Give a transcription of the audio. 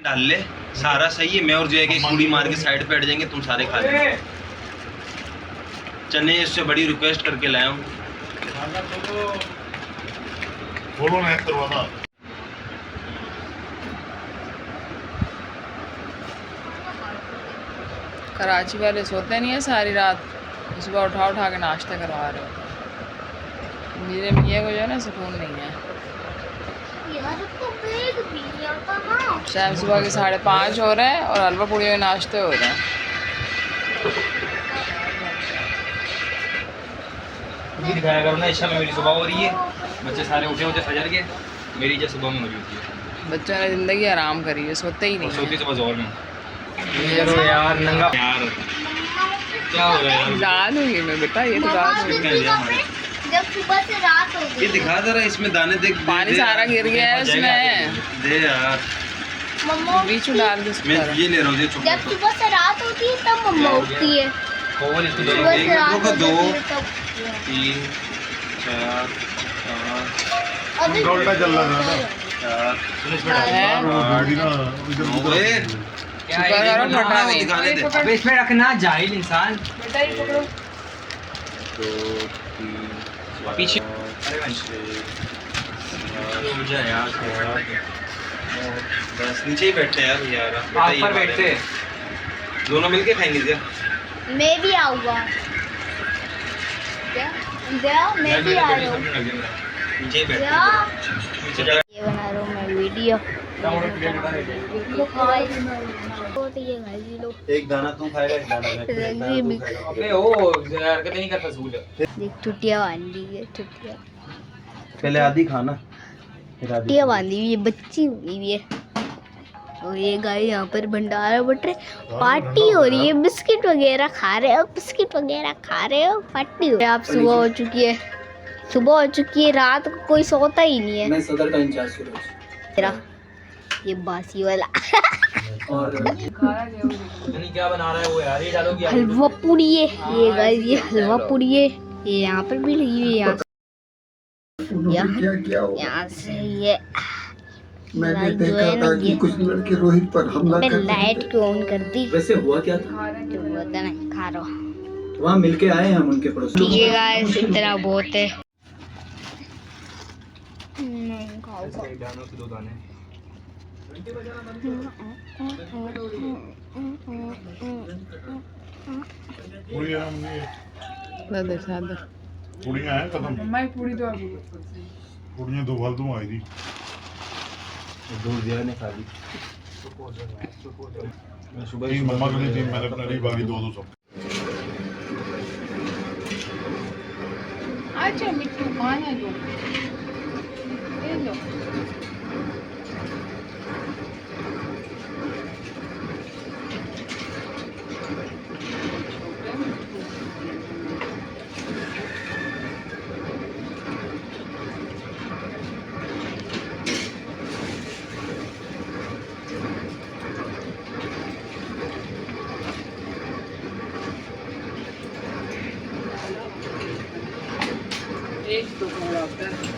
डाल ले, सारा सही है। मैं और जो है कि पूरी मार के साइड पे हट जाएंगे, तुम सारे खा लेना। चने इससे बड़ी रिक्वेस्ट करके लाया हूँ। बोलो ना दरवाजा। कराची वाले सोते नहीं है सारी रात, सुबह उठा उठा के नाश्ता करवा रहे हो। मेरे मियाँ को जो है ना सुकून नहीं है। शाम सुबह के 5:30 हो रहे हैं और हलवा पूड़ी में नाश्ते हो रहे हैं। दिखाया करो ना, इच्छा में मेरी सुबह हो रही है, बच्चे सारे उठे होते फजर के, मेरी जो सुबह में हो रही होती है। बच्चों ने ज़िंदगी आराम करी है, सोते ही नहीं सोती सुबह जोर में। यार नंगा यार क्या हो रहा है यार? दाद हुई मैं बेटा, ये तो दाद हुई। जब सुबह से रात हो गई। ये दिखा जरा, इसमें दाने देख, पानी सारा गिर गया है इसमें। दे यार, मम्मा बीच में डाल दे। मैं ये ले रहा हूँ। जब सुबह से रात होती है तब मम्मा उठती है। सुबह से रात होती है 3 तब। 4 अभी उल्टा चल रहा था ना। 4 अबे इसमें रखना जाहिल इंसान। बेटा ये पकड़ो। 2 3 पीछे यार, बस नीचे ही बैठे यार। यार आप पर बैठते दोनों मिलके खाएंगे क्या? मैं भी आऊँगा। क्या मैं भी आ रहा हूँ। नीचे ही बैठे। ये बना रहा हूँ मैं वीडियो। एक दाना तू खाएगा, एक दाना मैं। अबे ओ हरकत नहीं करता सूल। देख टुटिया बांधी है, टुटिया पहले आधी खाना, फिर आधी। टुटिया बांधी हुई है, बच्ची हुई हुई है। और ये गाय यहाँ पर भंडारा बट रहे, पार्टी हो रही है। बिस्किट वगैरह खा रहे हो, बिस्किट वगैरह खा रहे हो, पार्टी हो रही है। आप सुबह हो चुकी है, सुबह हो चुकी है। रात को कोई सोता ही नहीं है। मैं सदर का इंचार्ज सूरज। तेरा ये बासी वाला और क्या बना रहा है वो यार? ये डालोगी हलवा पूरी है ये गाइस, ये हलवा पूरी है। ये यहाँ पर भी लगी हुई है। यहाँ से ये मैंने देखा था कि कुछ लड़के रोहित पर हमला मैं करते लाइट को ऑन कर दी। वैसे हुआ क्या था? जो होता नहीं खा रहा हूँ। वहाँ मिलके आए हैं हम उनके पड़ोस। ठीक है गाइस, इतना बहुत है। नहीं खाऊंगा। दानों से 2 दाने। दादा सादा कुड़ियां हैं खत्म। मम्मा की पूरी तो अभी कुड़ियां 2 फालतू आई थी। दूध दिया ने खा ली। मैं सुबह ही मम्मा के लिए 3, मैंने अपने लिए बाकी 2 सब। अच्छा मिट्टू खाना दो, ले लो। एक तो होता है।